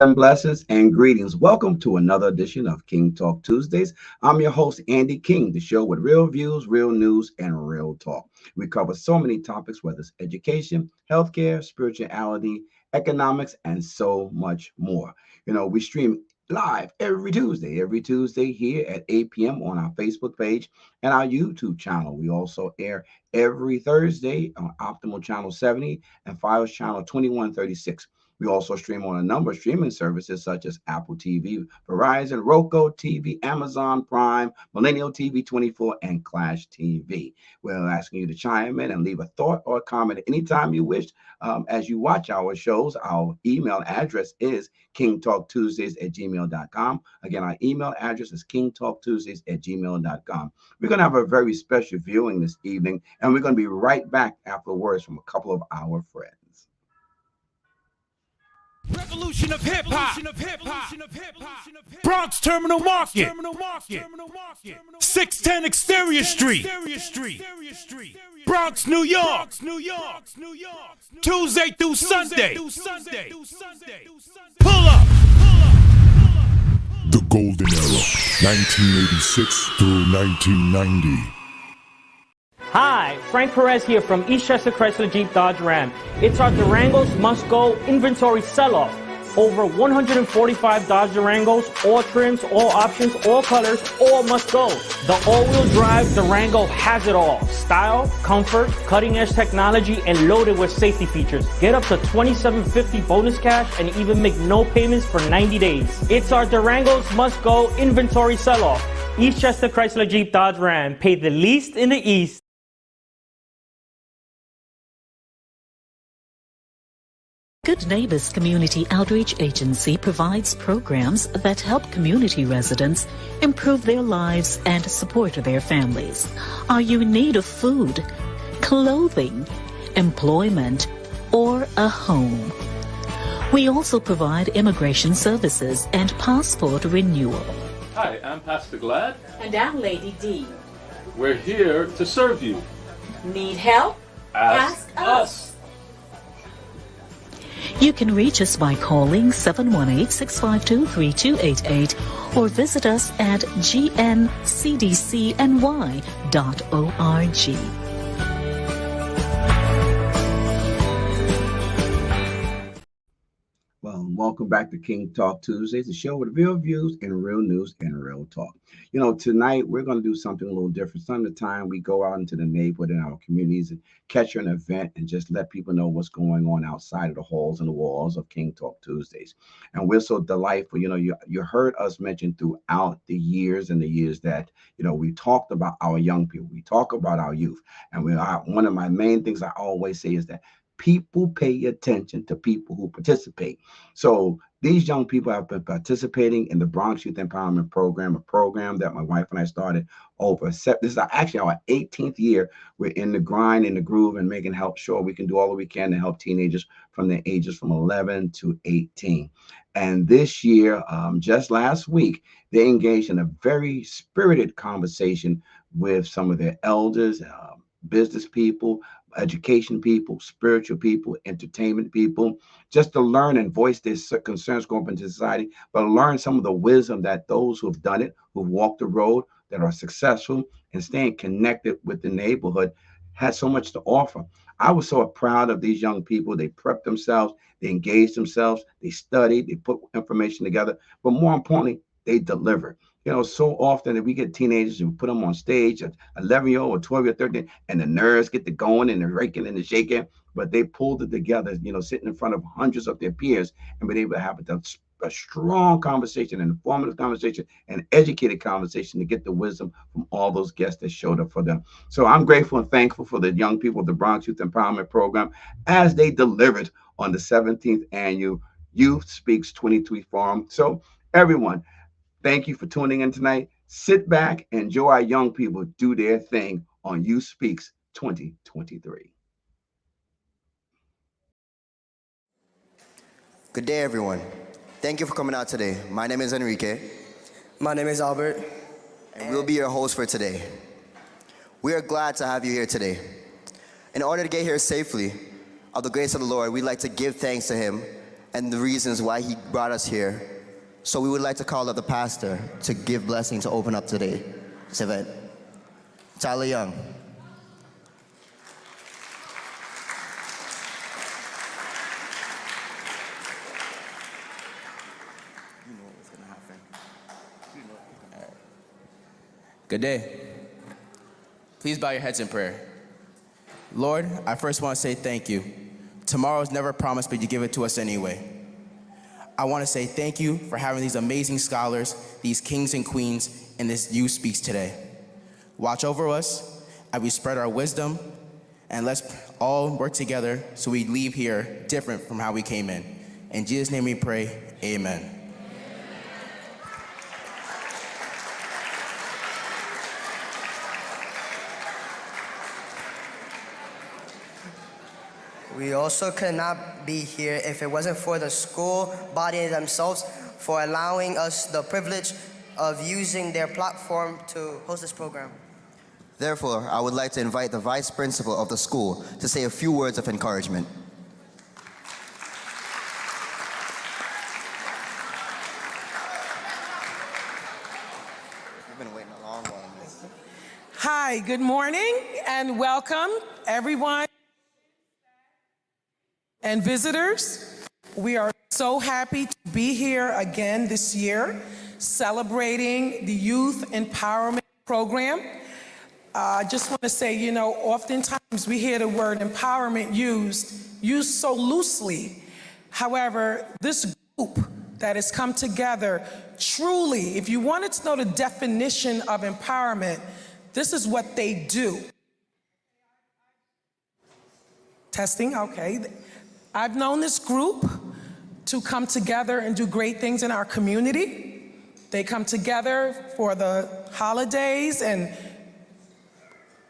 And blessings and greetings. Welcome to another edition of King Talk Tuesdays. I'm your host, Andy King, the show with real views, real news, and real talk. We cover so many topics, whether it's education, healthcare, spirituality, economics, and so much more. We stream live every Tuesday here at 8 p.m. on our Facebook page and our YouTube channel. We also air every Thursday on Optimal Channel 70 and Fios Channel 2136. We also stream on a number of streaming services such as Apple TV, Verizon, Roku TV, Amazon Prime, Millennial TV 24, and Clash TV. We're asking you to chime in and leave a thought or a comment anytime you wish. As you watch our shows, our email address is kingtalktuesdays@gmail.com. Again, our email address is kingtalktuesdays@gmail.com. We're going to have a very special viewing this evening, and we're going to be right back after words from a couple of our friends. Revolution of hip hop. Bronx Terminal Market. 610 Exterior Street. Bronx, New York. Tuesday through Sunday. Pull up. The Golden Era, 1986 through 1990. Hi, Frank Perez here from Eastchester Chrysler Jeep Dodge Ram. It's our Durangos Must Go inventory sell-off. Over 145 Dodge Durangos, all trims, all options, all colors, all must go. The all-wheel drive Durango has it all. Style, comfort, cutting-edge technology, and loaded with safety features. Get up to $2,750 bonus cash and even make no payments for 90 days. It's our Durangos Must Go inventory sell-off. Eastchester Chrysler Jeep Dodge Ram. Pay the least in the East. Good Neighbors Community Outreach Agency provides programs that help community residents improve their lives and support their families. Are you in need of food, clothing, employment, or a home? We also provide immigration services and passport renewal. Hi, I'm Pastor Glad. And I'm Lady D. We're here to serve you. Need help? Ask us. You can reach us by calling 718-652-3288 or visit us at gncdcny.org. Well, welcome back to King Talk Tuesdays, the show with real views and real news and real talk. Tonight we're going to do something a little different. Some of the time we go out into the neighborhood in our communities and catch an event and just let people know what's going on outside of the halls and the walls of King Talk Tuesdays. And we're so delightful. You heard us mention throughout the years and the years that, we talked about our young people. We talk about our youth. And one of my main things I always say is that people pay attention to people who participate. So these young people have been participating in the Bronx Youth Empowerment Program, a program that my wife and I started this is actually our 18th year. We're in the grind, in the groove, and making help sure we can do all that we can to help teenagers from the ages from 11 to 18. And this year, just last week, they engaged in a very spirited conversation with some of their elders, business people, education people, spiritual people, entertainment people, just to learn and voice their concerns going up into society, but learn some of the wisdom that those who have done it, who've walked the road, that are successful and staying connected with the neighborhood, has so much to offer. I was so proud of these young people. They prepped themselves, they engaged themselves, they studied, they put information together, but more importantly, they delivered. So often that we get teenagers who put them on stage at 11-year-old or 12 or 13, and the nerves get to going and the raking and the shaking, but they pulled it together, sitting in front of hundreds of their peers and been able to have a strong conversation, an informative conversation, an educated conversation to get the wisdom from all those guests that showed up for them. So I'm grateful and thankful for the young people of the Bronx Youth Empowerment Program as they delivered on the 17th annual Youth Speaks 23 Forum. So everyone, thank you for tuning in tonight. Sit back, enjoy our young people do their thing on Youth Speaks 2023. Good day, everyone. Thank you for coming out today. My name is Enrique. My name is Albert. And we'll be your host for today. We are glad to have you here today. In order to get here safely, of the grace of the Lord, we'd like to give thanks to Him and the reasons why he brought us here. So we would like to call up the pastor to give blessing to open up today's event. Tyler Young. Good day. Please bow your heads in prayer. Lord, I first want to say thank you. Tomorrow is never promised, but you give it to us anyway. I want to say thank you for having these amazing scholars, these kings and queens, and this youth speaks today. Watch over us as we spread our wisdom, and let's all work together so we leave here different from how we came in. In Jesus' name we pray, amen. We also could not be here if it wasn't for the school body themselves for allowing us the privilege of using their platform to host this program. Therefore, I would like to invite the vice principal of the school to say a few words of encouragement. You've been waiting a long while on this. Hi, good morning and welcome everyone and visitors. We are so happy to be here again this year, celebrating the Youth Empowerment Program. I just want to say, you know, oftentimes we hear the word empowerment used so loosely. However, this group that has come together, truly, if you wanted to know the definition of empowerment, this is what they do. Testing, okay. I've known this group to come together and do great things in our community. They come together for the holidays and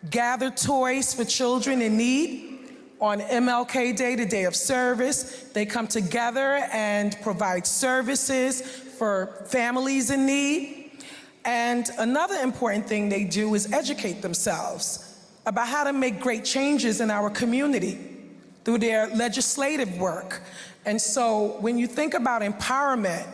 gather toys for children in need. On MLK Day, the day of service, they come together and provide services for families in need. And another important thing they do is educate themselves about how to make great changes in our community through their legislative work. And so when you think about empowerment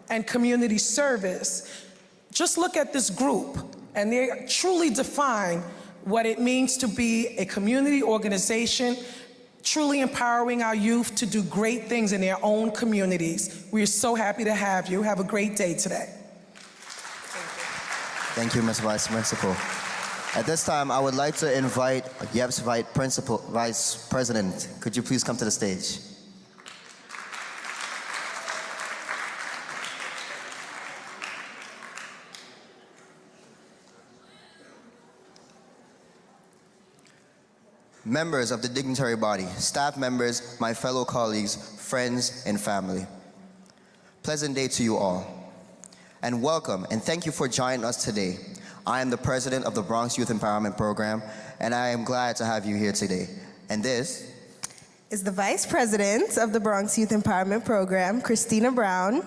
and community service, just look at this group and they truly define what it means to be a community organization, truly empowering our youth to do great things in their own communities. We are so happy to have you. Have a great day today. Thank you, Ms. Vice Principal. At this time, I would like to invite YEP's Vice President. Could you please come to the stage? Members of the dignitary body, staff members, my fellow colleagues, friends, and family. Pleasant day to you all. And welcome, and thank you for joining us today. I am the president of the Bronx Youth Empowerment Program, and I am glad to have you here today. And this is the vice president of the Bronx Youth Empowerment Program, Christina Brown.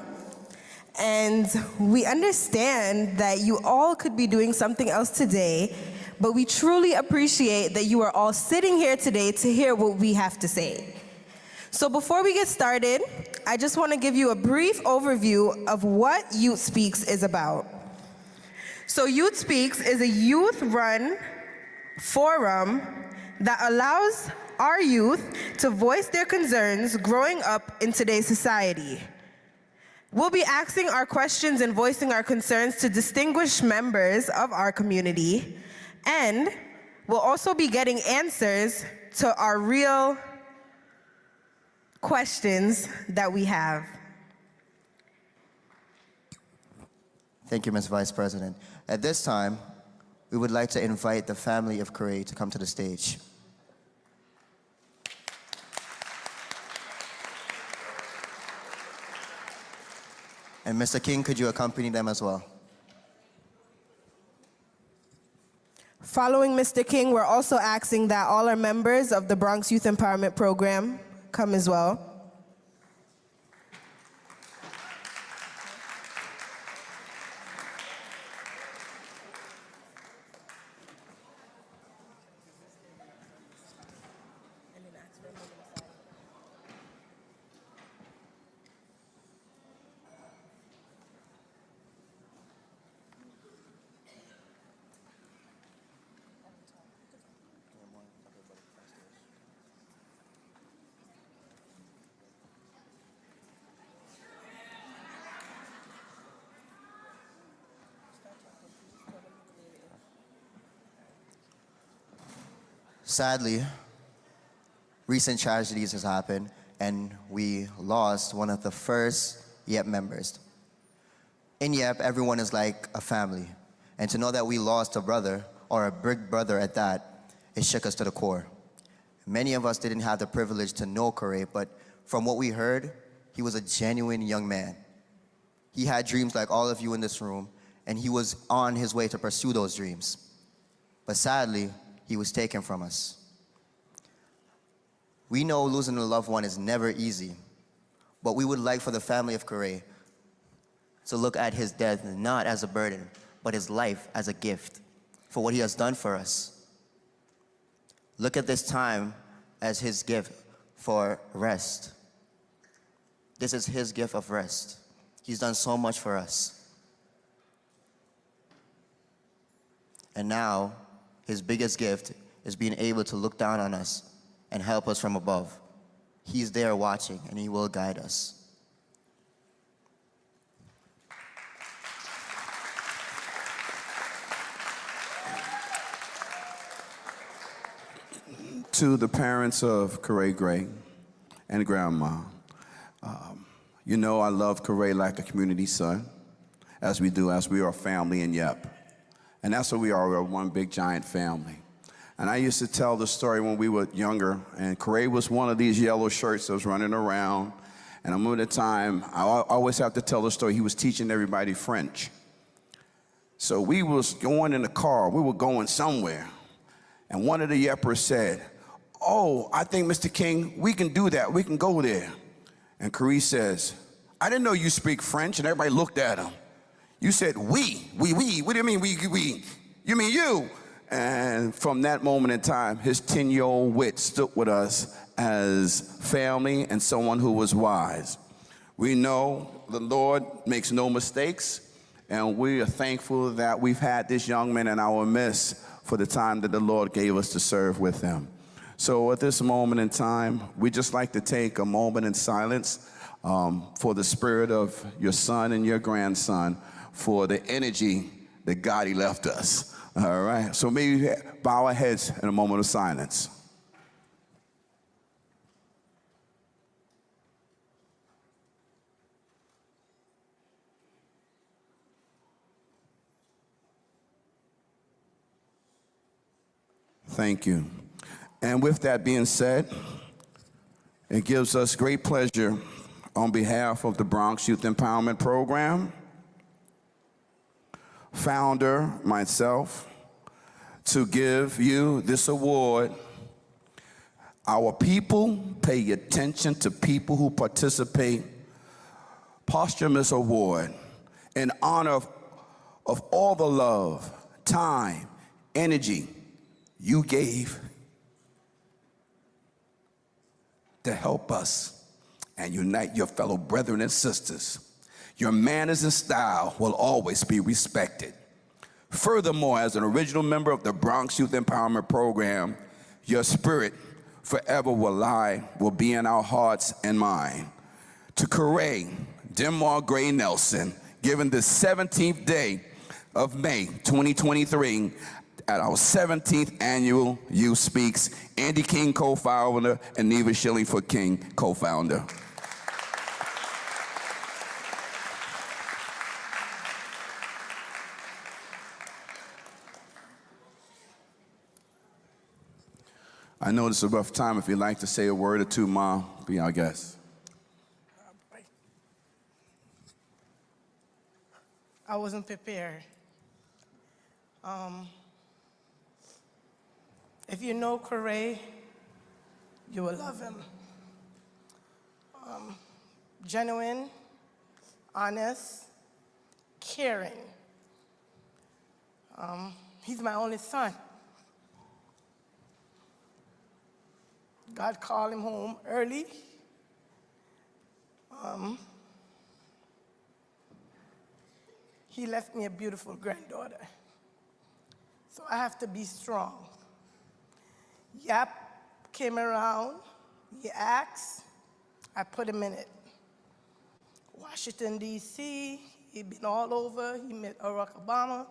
And we understand that you all could be doing something else today, but we truly appreciate that you are all sitting here today to hear what we have to say. So before we get started, I just want to give you a brief overview of what Youth Speaks is about. So Youth Speaks is a youth-run forum that allows our youth to voice their concerns growing up in today's society. We'll be asking our questions and voicing our concerns to distinguished members of our community, and we'll also be getting answers to our real questions that we have. Thank you, Ms. Vice President. At this time, we would like to invite the family of Correa to come to the stage. And Mr. King, could you accompany them as well? Following Mr. King, we're also asking that all our members of the Bronx Youth Empowerment Program come as well. Sadly, recent tragedies has happened, and we lost one of the first YEP members. In YEP, everyone is like a family. And to know that we lost a brother, or a big brother at that, it shook us to the core. Many of us didn't have the privilege to know Corey, but from what we heard, he was a genuine young man. He had dreams like all of you in this room, and he was on his way to pursue those dreams. But sadly, he was taken from us. We know losing a loved one is never easy, but we would like for the family of Corey to look at his death not as a burden, but his life as a gift for what he has done for us. Look at this time as his gift for rest. This is his gift of rest. He's done so much for us. And now, his biggest gift is being able to look down on us and help us from above. He's there watching, and he will guide us. To the parents of Corey Gray and Grandma, you know I love Corey like a community son, as we are a family in YEP. And that's what we are. We're one big giant family. And I used to tell the story when we were younger, and Corey was one of these yellow shirts that was running around. And I remember the time, I always have to tell the story, he was teaching everybody French. So we was going in the car, we were going somewhere, and one of the YEPers said, "Oh, I think, Mr. King, we can do that, we can go there." And Corey says, "I didn't know you speak French," and everybody looked at him. "You said we, what do you mean we? You mean you?" And from that moment in time, his 10-year-old wit stood with us as family and someone who was wise. We know the Lord makes no mistakes, and we are thankful that we've had this young man in our midst for the time that the Lord gave us to serve with him. So at this moment in time, we'd just like to take a moment in silence for the spirit of your son and your grandson, for the energy that God he left us. All right, so maybe bow our heads in a moment of silence. Thank you. And with that being said, it gives us great pleasure on behalf of the Bronx Youth Empowerment Program, founder, myself, to give you this award. Our people pay attention to people who participate. Posthumous award in honor of all the love, time, energy you gave to help us and unite your fellow brethren and sisters. Your manners and style will always be respected. Furthermore, as an original member of the Bronx Youth Empowerment Program, your spirit forever will be in our hearts and mind. To Corey Denmark Gray Nelson, given the 17th day of May 2023, at our 17th annual Youth Speaks, Andy King, co-founder, and Neva Shillingford King, co-founder. I know this is a rough time. If you'd like to say a word or two, Mom, be our guest. I wasn't prepared. If you know Corey, you will love him. Genuine, honest, caring. He's my only son. God called him home early. He left me a beautiful granddaughter. So I have to be strong. YEP came around, he asked, I put him in it. Washington, D.C., he'd been all over, he met Barack Obama.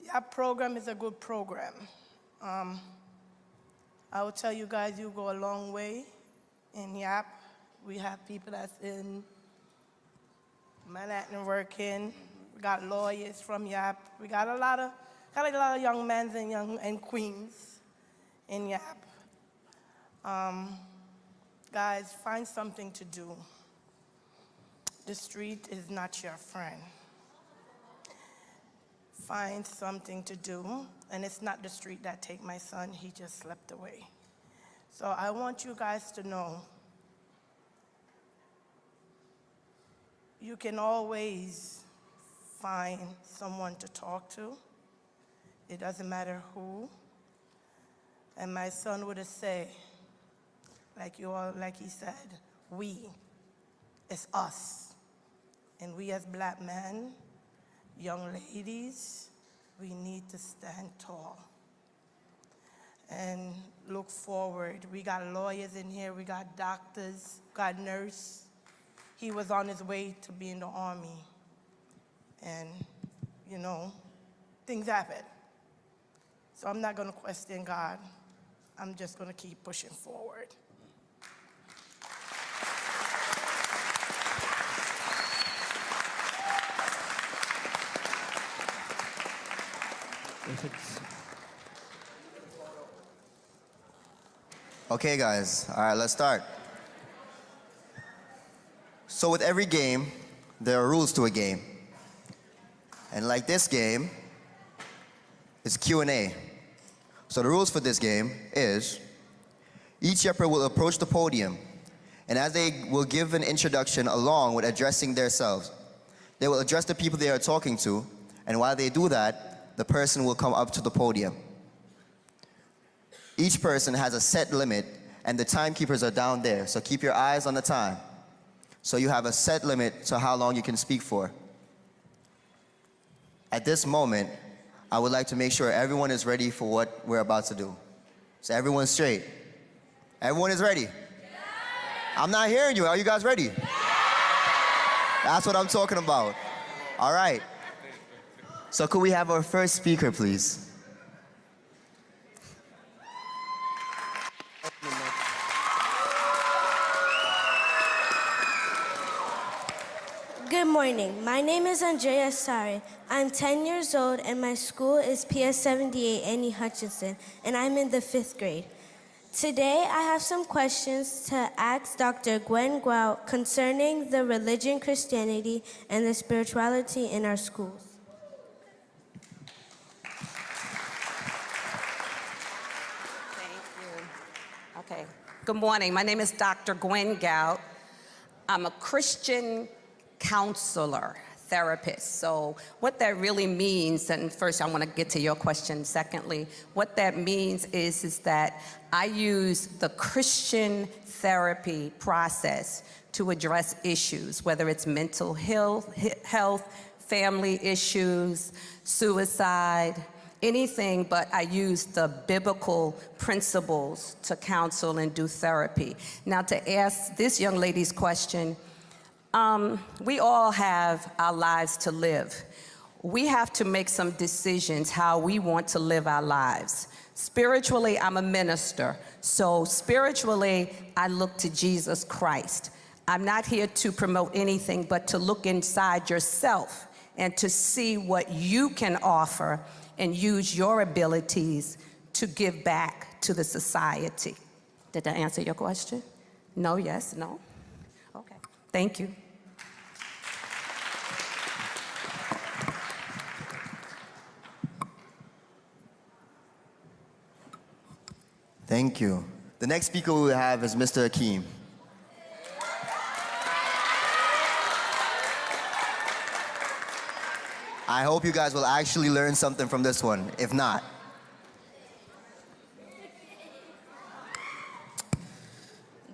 YEP program is a good program. I'm I will tell you guys, you go a long way in YAP. We have people that's in Manhattan working. We got lawyers from YAP. We got a lot of young men and queens in YAP. Guys, find something to do. The street is not your friend. Find something to do, and it's not the street that take my son, he just slept away. So I want you guys to know, you can always find someone to talk to. It doesn't matter who. And my son would have said, like he said, it's us. And we as black men, young ladies, we need to stand tall and look forward. We got lawyers in here, we got doctors, got nurse. He was on his way to be in the Army. And, you know, things happen. So I'm not gonna question God. I'm just gonna keep pushing forward. Okay, guys, all right, let's start. So with every game, there are rules to a game. And like this game, it's Q&A. So the rules for this game is, each yepper will approach the podium, and as they will give an introduction along with addressing themselves, they will address the people they are talking to, and while they do that, the person will come up to the podium. Each person has a set limit, and the timekeepers are down there, so keep your eyes on the time. So you have a set limit to how long you can speak for. At this moment, I would like to make sure everyone is ready for what we're about to do. So everyone's straight. Everyone is ready? Yeah. I'm not hearing you. Are you guys ready? Yeah. That's what I'm talking about. All right. So could we have our first speaker, please? Good morning. My name is Andrea Sari. I'm 10 years old and my school is PS 78 Annie Hutchinson, and I'm in the 5th grade. Today I have some questions to ask Dr. Gwen Gout concerning the religion, Christianity, and the spirituality in our schools. Thank you. Okay. Good morning. My name is Dr. Gwen Gout. I'm a Christian counselor, therapist. So what that really means, and first I want to get to your question secondly, what that means is that I use the Christian therapy process to address issues, whether it's mental health, family issues, suicide, anything, but I use the biblical principles to counsel and do therapy. Now, to ask this young lady's question, we all have our lives to live. We have to make some decisions how we want to live our lives. Spiritually, I'm a minister. So spiritually, I look to Jesus Christ. I'm not here to promote anything, but to look inside yourself and to see what you can offer and use your abilities to give back to the society. Did that answer your question? No, yes, no? Okay, thank you. Thank you. The next speaker we have is Mr. Akeem. I hope you guys will actually learn something from this one. If not,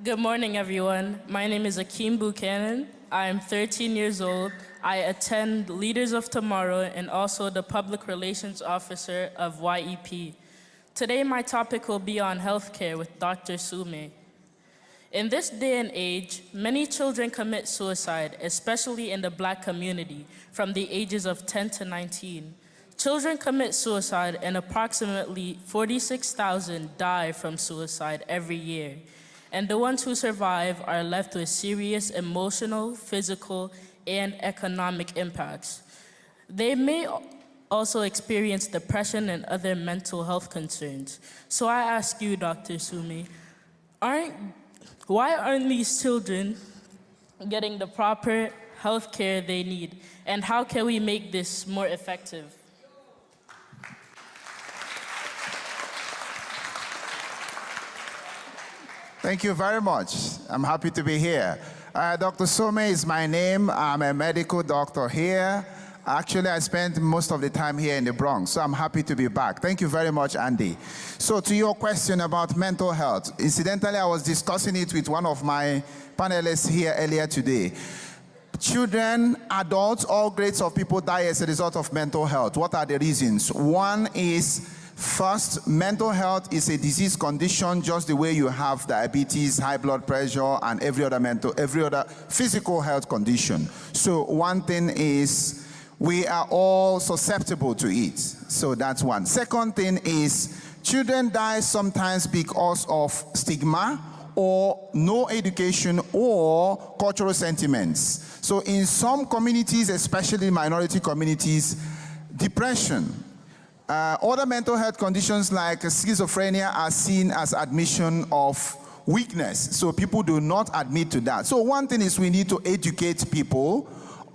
good morning, everyone. My name is Akeem Buchanan. I am 13 years old. I attend Leaders of Tomorrow and also the Public Relations Officer of YEP. Today, my topic will be on healthcare with Dr. Sume. In this day and age, many children commit suicide, especially in the Black community, from the ages of 10 to 19. Children commit suicide, and approximately 46,000 die from suicide every year. And the ones who survive are left with serious emotional, physical, and economic impacts. They may also experience depression and other mental health concerns. So I ask you, Dr. Sumi, why aren't these children getting the proper health care they need? And how can we make this more effective? Thank you very much. I'm happy to be here. Dr. Some is my name. I'm a medical doctor here. Actually, I spent most of the time here in the Bronx, so I'm happy to be back. Thank you very much, Andy. So to your question about mental health, incidentally, I was discussing it with one of my panelists here earlier today. Children, adults, all grades of people die as a result of mental health. What are the reasons? One is, first, mental health is a disease condition just the way you have diabetes, high blood pressure, and every other physical health condition. So one thing is, we are all susceptible to it. So that's one. Second thing is, children die sometimes because of stigma or no education or cultural sentiments. So in some communities, especially minority communities, depression, other mental health conditions like schizophrenia are seen as admission of weakness. So people do not admit to that. So one thing is we need to educate people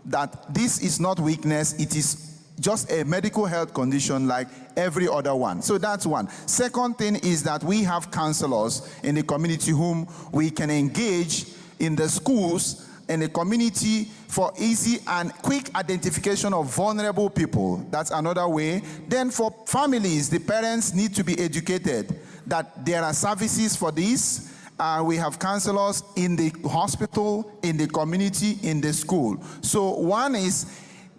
that this is not weakness, it is just a medical health condition like every other one. So that's one. Second thing is that we have counselors in the community whom we can engage in the schools in the community for easy and quick identification of vulnerable people. That's another way. Then for families, the parents need to be educated that there are services for this. We have counselors in the hospital, in the community, in the school. So one is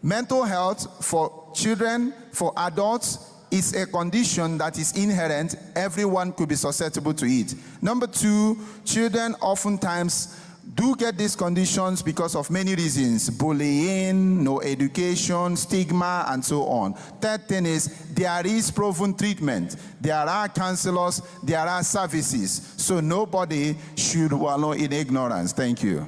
mental health for children, for adults, is a condition that is inherent. Everyone could be susceptible to it. Number two, children oftentimes do get these conditions because of many reasons: bullying, no education, stigma, and so on. Third thing is there is proven treatment. There are counselors, there are services. So nobody should wallow in ignorance. Thank you.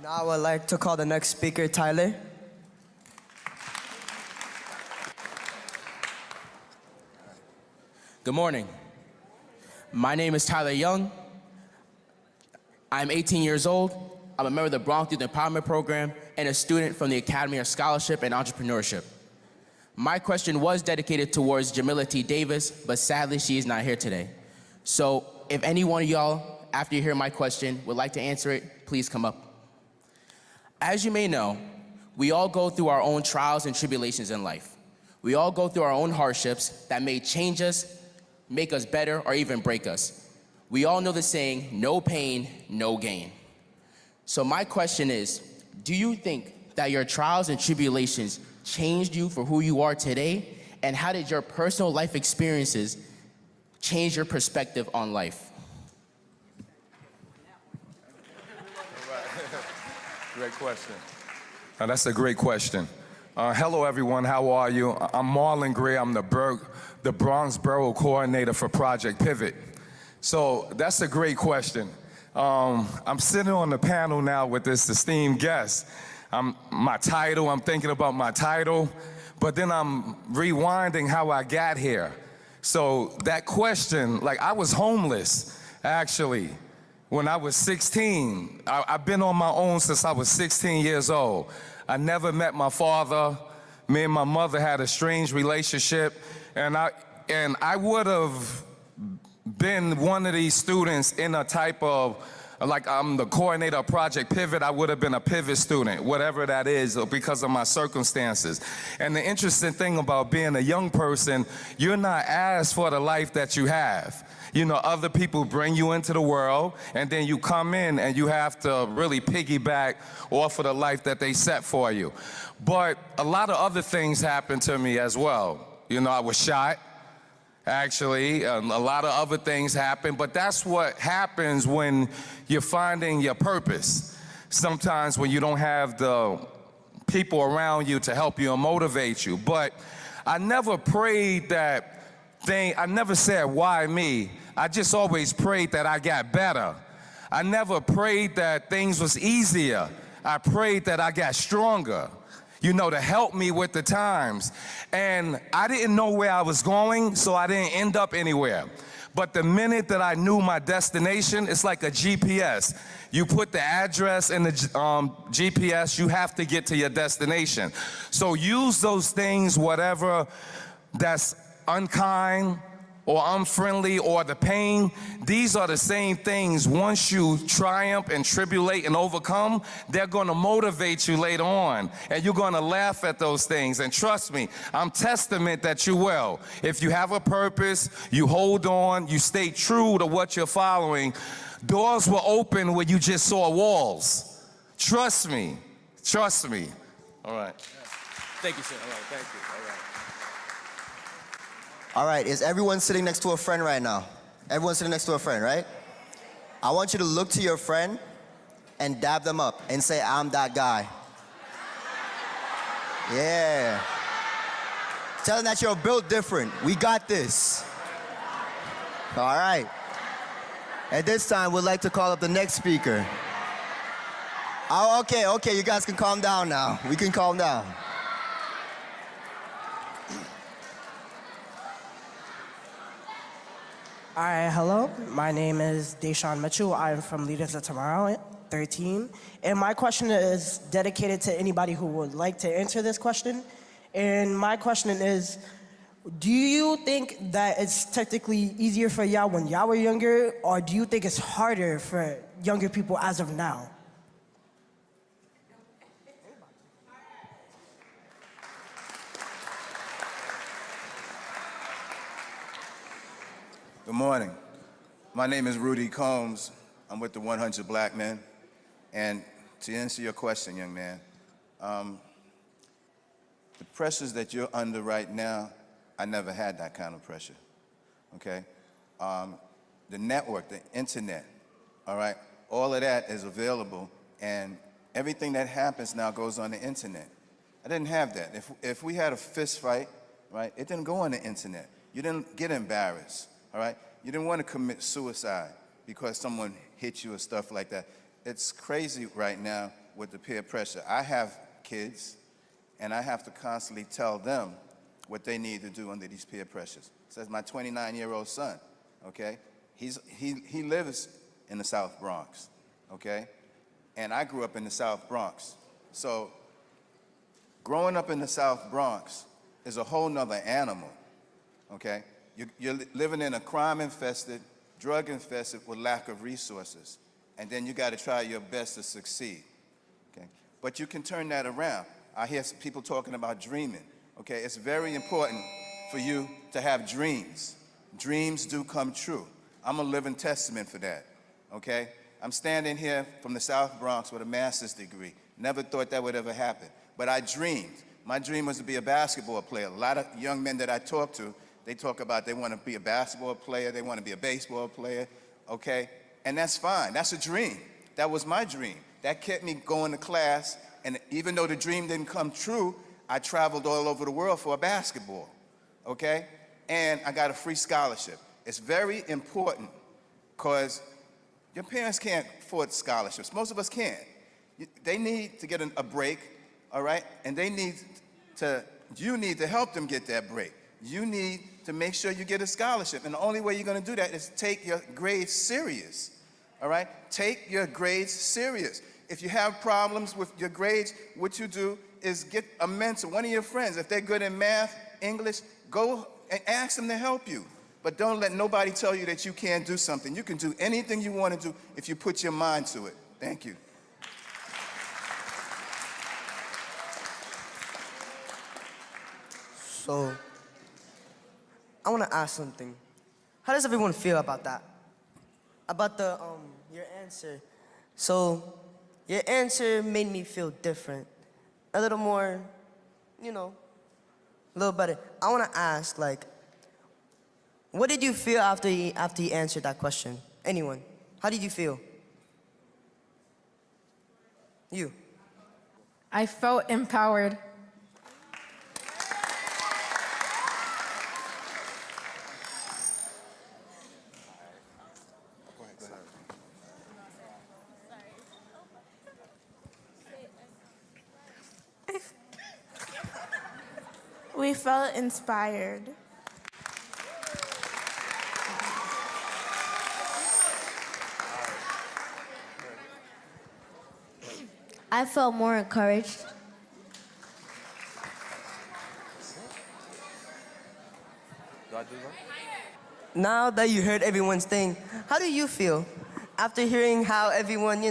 Now I would like to call the next speaker, Tyler. Good morning. My name is Tyler Young. I'm 18 years old. I'm a member of the Bronx Youth Empowerment Program and a student from the Academy of Scholarship and Entrepreneurship. My question was dedicated towards Jamila T. Davis, but sadly she is not here today. So if any one of y'all, after you hear my question, would like to answer it, please come up. As you may know, we all go through our own trials and tribulations in life. We all go through our own hardships that may change us, make us better, or even break us. We all know the saying, no pain, no gain. So my question is, do you think that your trials and tribulations changed you for who you are today? And how did your personal life experiences change your perspective on life? Great question. That's a great question. Hello, everyone. How are you? I'm Marlon Gray. I'm the Bronx Borough Coordinator for Project Pivot. So that's a great question. I'm sitting on the panel now with this esteemed guest. I'm thinking about my title, but then I'm rewinding how I got here. So that question, like I was homeless, actually, when I was 16. I've been on my own since I was 16 years old. I never met my father. Me and my mother had a strange relationship, and I would have been one of these students in a type of, like I'm the coordinator of Project Pivot, I would have been a pivot student, whatever that is, because of my circumstances. And the interesting thing about being a young person, you're not asked for the life that you have. You know, other people bring you into the world, and then you come in and you have to really piggyback off of the life that they set for you. But a lot of other things happened to me as well. You know, I was shot, actually. A lot of other things happened, but that's what happens when you're finding your purpose. sometimes when you don't have the people around you to help you and motivate you. But I never prayed that thing, I never said, why me? I just always prayed that I got better. I never prayed that things was easier. I prayed that I got stronger, you know, to help me with the times. And I didn't know where I was going, so I didn't end up anywhere. But the minute that I knew my destination, it's like a GPS. You put the address in the GPS, you have to get to your destination. So use those things, whatever that's unkind or unfriendly or the pain, these are the same things. Once you triumph and tribulate and overcome, they're gonna motivate you later on, and you're gonna laugh at those things. And trust me, I'm testament that you will. If you have a purpose, you hold on, you stay true to what you're following, doors will open where you just saw walls. Trust me, trust me. All right. Thank you, sir. All right, thank you. All right. All right, is everyone sitting next to a friend right now? Everyone sitting next to a friend, right? I want you to look to your friend and dab them up and say, I'm that guy. Yeah. Tell them that you're built different. We got this. All right. At this time, we'd like to call up the next speaker. Oh, okay, you guys can calm down now. We can calm down. All right, hello. My name is Deshaun Mitchell. I'm from Leaders of Tomorrow, 13. And my question is dedicated to anybody who would like to answer this question. And my question is, do you think that it's technically easier for y'all when y'all were younger, or do you think it's harder for younger people as of now? Good morning. My name is Rudy Combs. I'm with the 100 Black Men. And to answer your question, young man, the pressures that you're under right now, I never had that kind of pressure, okay? The network, the internet, all right? All of that is available, and everything that happens now goes on the internet. I didn't have that. If we had a fist fight, right, it didn't go on the internet. You didn't get embarrassed. All right? You didn't want to commit suicide because someone hit you or stuff like that. It's crazy right now with the peer pressure. I have kids, and I have to constantly tell them what they need to do under these peer pressures. So that's my 29-year-old son, okay? He lives in the South Bronx, okay? And I grew up in the South Bronx. So growing up in the South Bronx is a whole nother animal, okay? You're living in a crime-infested, drug-infested with lack of resources. And then you got to try your best to succeed, okay? But you can turn that around. I hear people talking about dreaming, okay? It's very important for you to have dreams. Dreams do come true. I'm a living testament for that, okay? I'm standing here from the South Bronx with a master's degree. Never thought that would ever happen. But I dreamed. My dream was to be a basketball player. A lot of young men that I talk to, they talk about they want to be a basketball player, they want to be a baseball player, okay? And that's fine, that's a dream. That was my dream. That kept me going to class, and even though the dream didn't come true, I traveled all over the world for a basketball, okay? And I got a free scholarship. It's very important because your parents can't afford scholarships. Most of us can't. They need to get a break, all right? And you need to help them get that break. You need to make sure you get a scholarship. And the only way you're going to do that is take your grades serious, all right? Take your grades serious. If you have problems with your grades, what you do is get a mentor, one of your friends. If they're good in math, English, go and ask them to help you. But don't let nobody tell you that you can't do something. You can do anything you want to do if you put your mind to it. Thank you. So, I want to ask something. How does everyone feel about that? About your answer. So, your answer made me feel different. A little more, you know, a little better. I want to ask, like, what did you feel after you answered that question? Anyone? How did you feel? You. I felt empowered. We felt inspired. I felt more encouraged. Now that you heard everyone's thing, how do you feel? After hearing how everyone,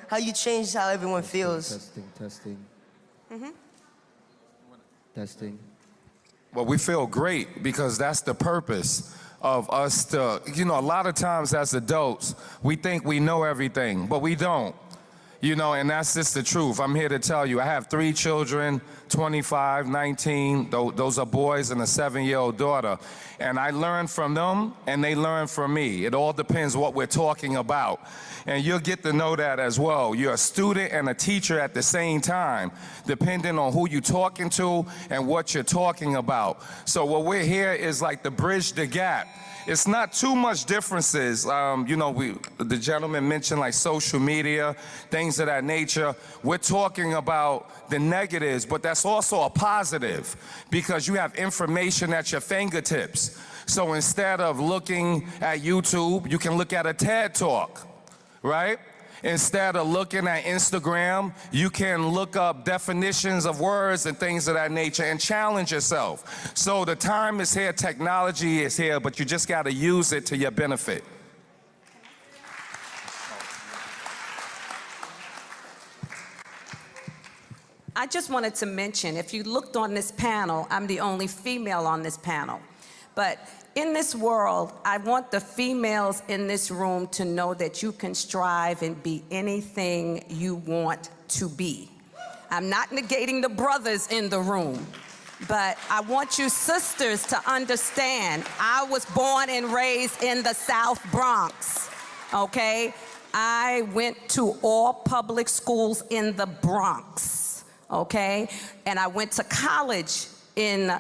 how you changed how everyone feels. Testing. Mm-hmm. Testing. Well, we feel great because that's the purpose of us to, a lot of times as adults, we think we know everything, but we don't. And that's just the truth. I'm here to tell you, I have 3 children, 25, 19, those are boys, and a 7-year-old daughter. And I learn from them, and they learn from me. It all depends what we're talking about. And you'll get to know that as well. You're a student and a teacher at the same time, depending on who you're talking to and what you're talking about. So what we're here is like to bridge the gap. It's not too much differences. The gentleman mentioned like social media, things of that nature. We're talking about the negatives, but that's also a positive because you have information at your fingertips. So instead of looking at YouTube, you can look at a TED Talk, right? Instead of looking at Instagram, you can look up definitions of words and things of that nature and challenge yourself. So the time is here, technology is here, but you just got to use it to your benefit. I just wanted to mention, if you looked on this panel, I'm the only female on this panel. But in this world, I want the females in this room to know that you can strive and be anything you want to be. I'm not negating the brothers in the room, but I want you sisters to understand, I was born and raised in the South Bronx, okay? I went to all public schools in the Bronx, okay? And I went to college in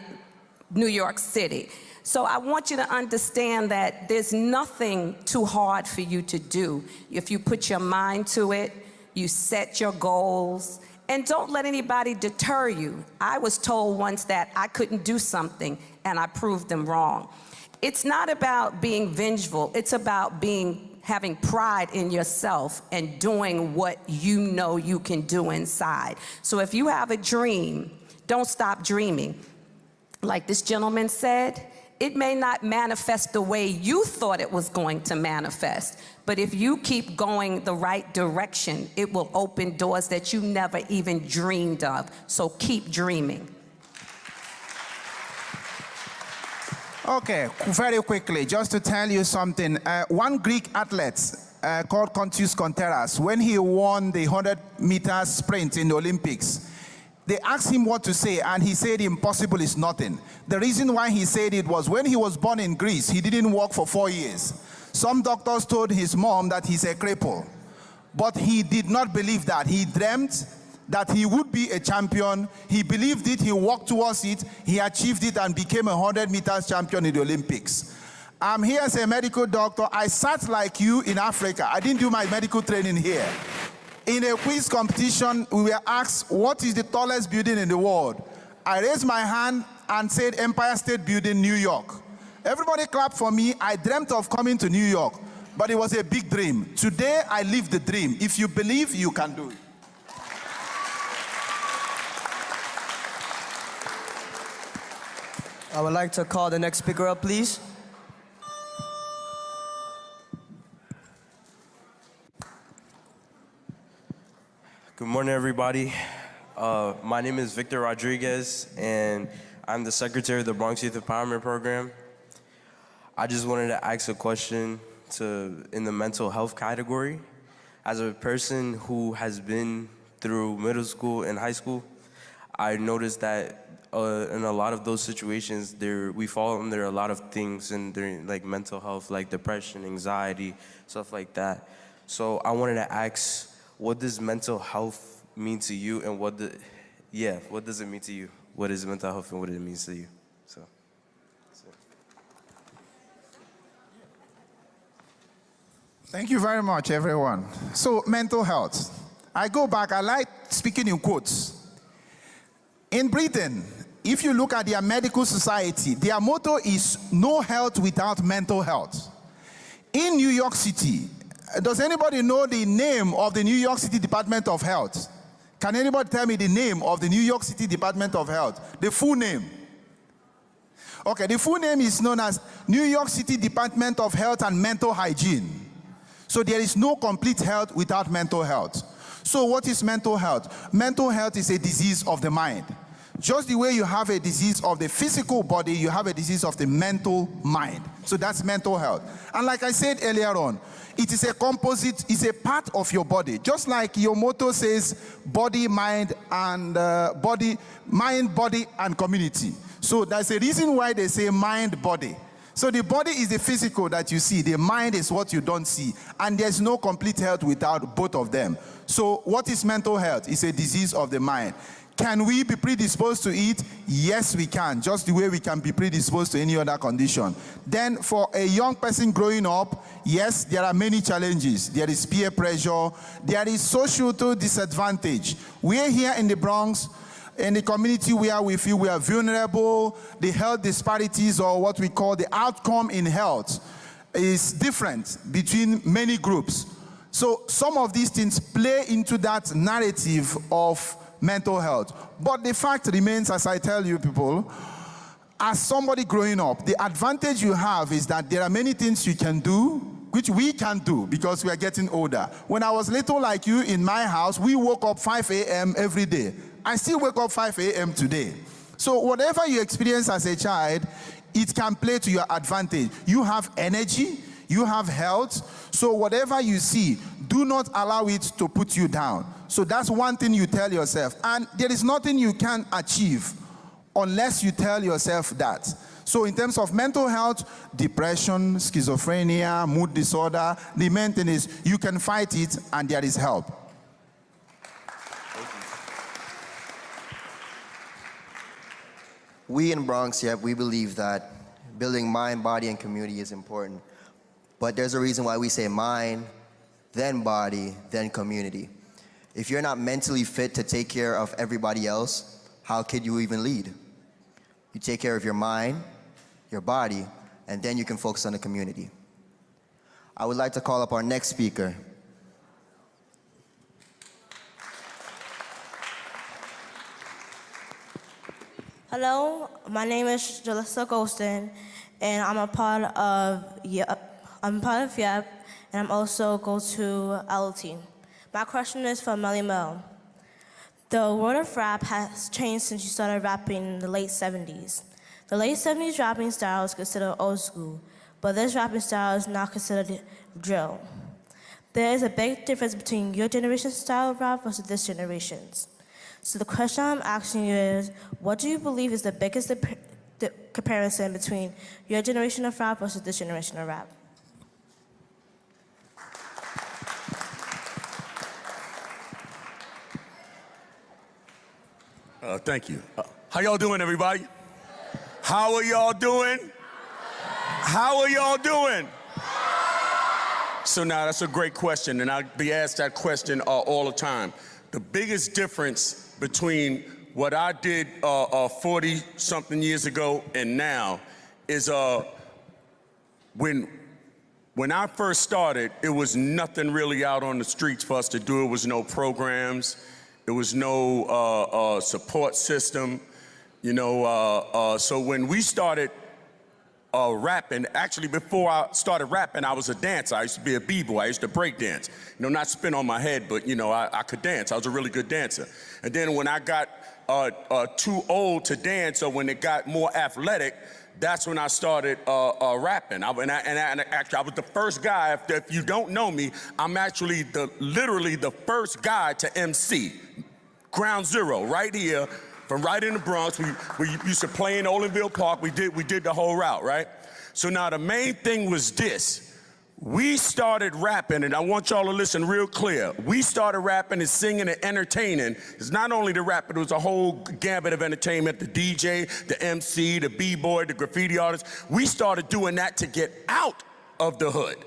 New York City. So I want you to understand that there's nothing too hard for you to do. If you put your mind to it, you set your goals, and don't let anybody deter you. I was told once that I couldn't do something, and I proved them wrong. It's not about being vengeful. It's about having pride in yourself and doing what you know you can do inside. So if you have a dream, don't stop dreaming. Like this gentleman said, it may not manifest the way you thought it was going to manifest, but if you keep going the right direction, it will open doors that you never even dreamed of. So keep dreaming. Okay, very quickly, just to tell you something. One Greek athlete called Contius Konteras, when he won the 100-meter sprint in the Olympics, they asked him what to say, and he said impossible is nothing. The reason why he said it was when he was born in Greece, he didn't work for 4 years. Some doctors told his mom that he's a cripple, but he did not believe that. He dreamt that he would be a champion. He believed it, he worked towards it, he achieved it and became a 100 meters champion in the Olympics. I'm here as a medical doctor. I sat like you in Africa. I didn't do my medical training here. In a quiz competition, we were asked, what is the tallest building in the world? I raised my hand and said, Empire State Building, New York. Everybody clapped for me. I dreamt of coming to New York, but it was a big dream. Today, I live the dream. If you believe, you can do it. I would like to call the next speaker up, please. Good morning, everybody. My name is Victor Rodriguez, and I'm the secretary of the Bronx Youth Empowerment Program. I just wanted to ask a question in the mental health category. As a person who has been through middle school and high school, I noticed that in a lot of those situations, we fall under a lot of things like mental health, like depression, anxiety, stuff like that. So I wanted to ask, what does mental health mean to you, and what does it mean to you? What is mental health and what it means to you? So. Thank you very much, everyone. So, mental health. I go back, I like speaking in quotes. In Britain, if you look at their medical society, their motto is no health without mental health. In New York City, does anybody know the name of the New York City Department of Health? Can anybody tell me the name of the New York City Department of Health? The full name. Okay, the full name is known as New York City Department of Health and Mental Hygiene. So there is no complete health without mental health. So what is mental health? Mental health is a disease of the mind. Just the way you have a disease of the physical body, you have a disease of the mental mind. So that's mental health. And like I said earlier on, it is a composite, it's a part of your body. Just like your motto says, body, mind, and mind, body, and community. So that's a reason why they say mind, body. So the body is the physical that you see. The mind is what you don't see. And there's no complete health without both of them. So what is mental health? It's a disease of the mind. Can we be predisposed to it? Yes, we can, just the way we can be predisposed to any other condition. Then for a young person growing up, yes, there are many challenges. There is peer pressure. There is social disadvantage. We're here in the Bronx, in the community where we feel we are vulnerable. The health disparities, or what we call the outcome in health, is different between many groups. So some of these things play into that narrative of mental health. But the fact remains, as I tell you people, as somebody growing up, the advantage you have is that there are many things you can do, which we can do because we are getting older. When I was little like you in my house, we woke up 5 a.m. every day. I still wake up 5 a.m. today. So whatever you experience as a child, it can play to your advantage. You have energy, you have health, so whatever you see, do not allow it to put you down. So that's one thing you tell yourself. And there is nothing you can achieve unless you tell yourself that. So in terms of mental health, depression, schizophrenia, mood disorder, the main thing is you can fight it and there is help. We in Bronx, we believe that building mind, body, and community is important. But there's a reason why we say mind, then body, then community. If you're not mentally fit to take care of everybody else, how could you even lead? You take care of your mind, your body, and then you can focus on the community. I would like to call up our next speaker. Hello, my name is Jalissa Golston, and I'm a part of YEP, and I'm also go to L team. My question is for Melly Mel. The world of rap has changed since you started rapping in the late 70s. The late 70s rapping style is considered old school, but this rapping style is now considered drill. There is a big difference between your generation's style of rap versus this generation's. So the question I'm asking you is, what do you believe is the biggest comparison between your generation of rap versus this generation of rap? Thank you. How y'all doing, everybody? How are y'all doing? How are y'all doing? So now that's a great question, and I'll be asked that question all the time. The biggest difference between what I did 40-something years ago and now is when I first started, it was nothing really out on the streets for us to do. It was no programs. There was no support system, you know. So when we started rapping, actually before I started rapping, I was a dancer. I used to be a b-boy. I used to break dance. You know, not spin on my head, but, you know, I could dance. I was a really good dancer. And then when I got too old to dance, or when it got more athletic, that's when I started rapping. And actually, I was the first guy. If you don't know me, I'm actually literally the first guy to MC. Ground zero, right here, from right in the Bronx. We used to play in Olinville Park. We did the whole route, right? So now the main thing was this. We started rapping, and I want y'all to listen real clear. We started rapping and singing and entertaining. It's not only the rap, but it was a whole gambit of entertainment, the DJ, the MC, the B-boy, the graffiti artist. We started doing that to get out of the hood.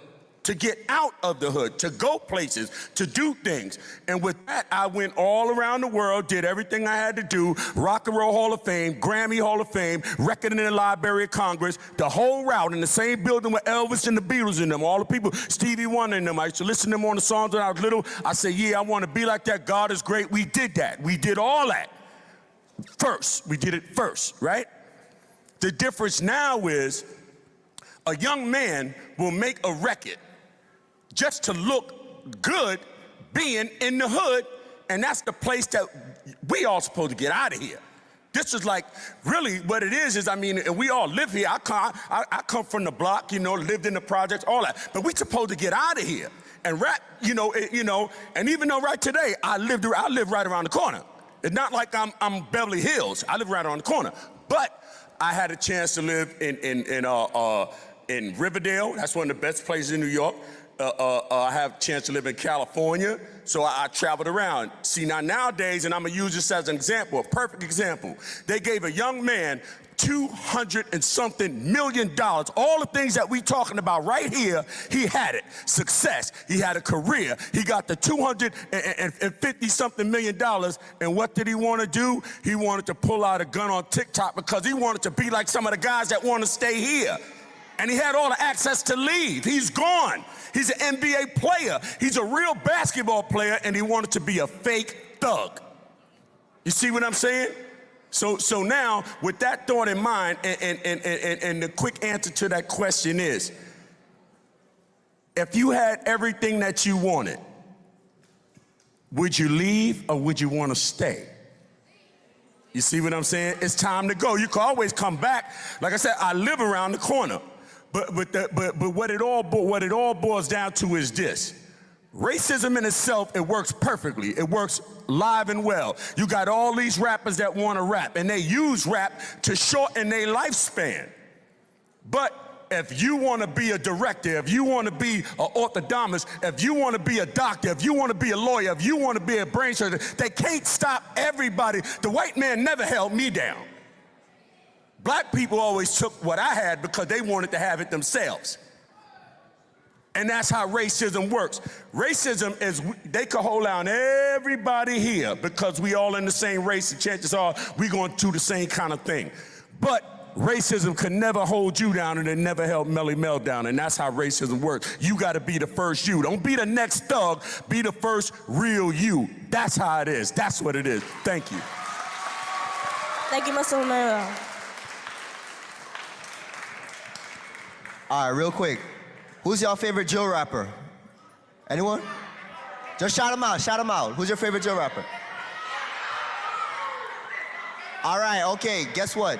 To get out of the hood, to go places, to do things. And with that, I went all around the world, did everything I had to do, Rock and Roll Hall of Fame, Grammy Hall of Fame, Record in the Library of Congress, the whole route in the same building with Elvis and the Beatles in them, all the people, Stevie Wonder in them. I used to listen to them on the songs when I was little. I said, yeah, I want to be like that. God is great. We did that. We did all that first. We did it first, right? The difference now is a young man will make a record just to look good being in the hood, and that's the place that we all supposed to get out of here. This is like, really what it is, I mean, and we all live here. I come from the block, you know, lived in the projects, all that, but we supposed to get out of here and rap, you know, and even though right today, I live right around the corner. It's not like I'm Beverly Hills. I live right around the corner, but I had a chance to live in Riverdale. That's one of the best places in New York. I have a chance to live in California, so I traveled around. See, nowadays, and I'm gonna use this as an example, a perfect example. They gave a young man $200 and something million. All the things that we talking about right here, he had it. Success, he had a career. He got the $250 something million. And what did he want to do? He wanted to pull out a gun on TikTok because he wanted to be like some of the guys that want to stay here. And he had all the access to leave. He's gone. He's an NBA player. He's a real basketball player, and he wanted to be a fake thug. You see what I'm saying? So now, with that thought in mind, and the quick answer to that question is, if you had everything that you wanted, would you leave or would you want to stay? You see what I'm saying? It's time to go. You can always come back. Like I said, I live around the corner. But what it all boils down to is this. Racism in itself, it works perfectly. It works live and well. You got all these rappers that want to rap, and they use rap to shorten their lifespan. But if you want to be a director, if you want to be an orthodontist, if you want to be a doctor, if you want to be a lawyer, if you want to be a brain surgeon, they can't stop everybody. The white man never held me down. Black people always took what I had because they wanted to have it themselves. And that's how racism works. Racism is, they could hold down everybody here because we all in the same race, and chances are we going to do the same kind of thing. But racism could never hold you down, and it never held Melly Mel down, and that's how racism works. You got to be the first you. Don't be the next thug. Be the first real you. That's how it is. That's what it is. Thank you. Thank you, Mr. Romero. All right, real quick. Who's your favorite drill rapper? Anyone? Just shout him out, shout him out. Who's your favorite drill rapper? All right, okay, guess what?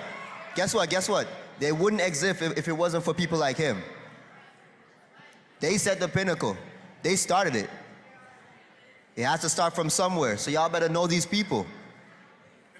Guess what? They wouldn't exist if it wasn't for people like him. They set the pinnacle. They started it. It has to start from somewhere, so y'all better know these people.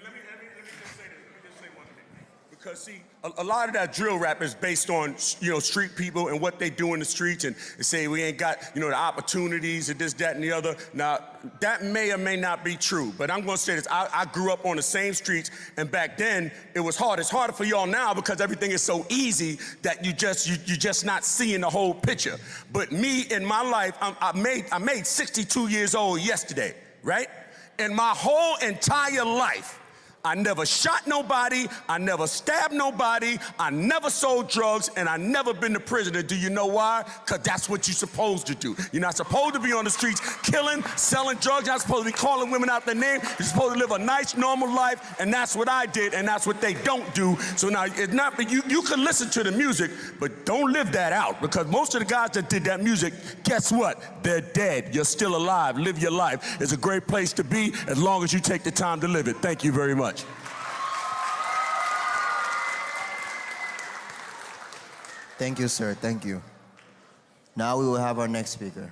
Let me just say one thing. Because see, a lot of that drill rap is based on, you know, street people and what they do in the streets, and say we ain't got, you know, the opportunities and this, that, and the other. Now, that may or may not be true, but I'm gonna say this. I grew up on the same streets, and back then it was hard. It's harder for y'all now because everything is so easy that you just not seeing the whole picture. But me in my life, I made 62 years old yesterday, right? In my whole entire life, I never shot nobody, I never stabbed nobody, I never sold drugs, and I never been to prison. And do you know why? Because that's what you're supposed to do. You're not supposed to be on the streets killing, selling drugs. You're not supposed to be calling women out their name. You're supposed to live a nice, normal life, and that's what I did, and that's what they don't do. So now, it's not, you can listen to the music, but don't live that out, because most of the guys that did that music, guess what? They're dead. You're still alive. Live your life. It's a great place to be as long as you take the time to live it. Thank you very much. Thank you, sir. Thank you. Now we will have our next speaker.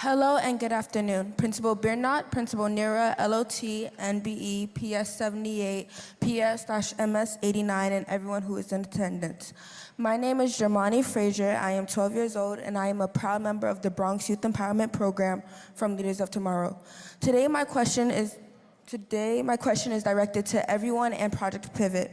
Hello and good afternoon. Principal Birnot, Principal Nira, LOT, NBE, PS78, PS-MS89, and everyone who is in attendance. My name is Germani Frazier. I am 12 years old, and I am a proud member of the Bronx Youth Empowerment Program from Leaders of Tomorrow. Today, my question is directed to everyone and Project Pivot.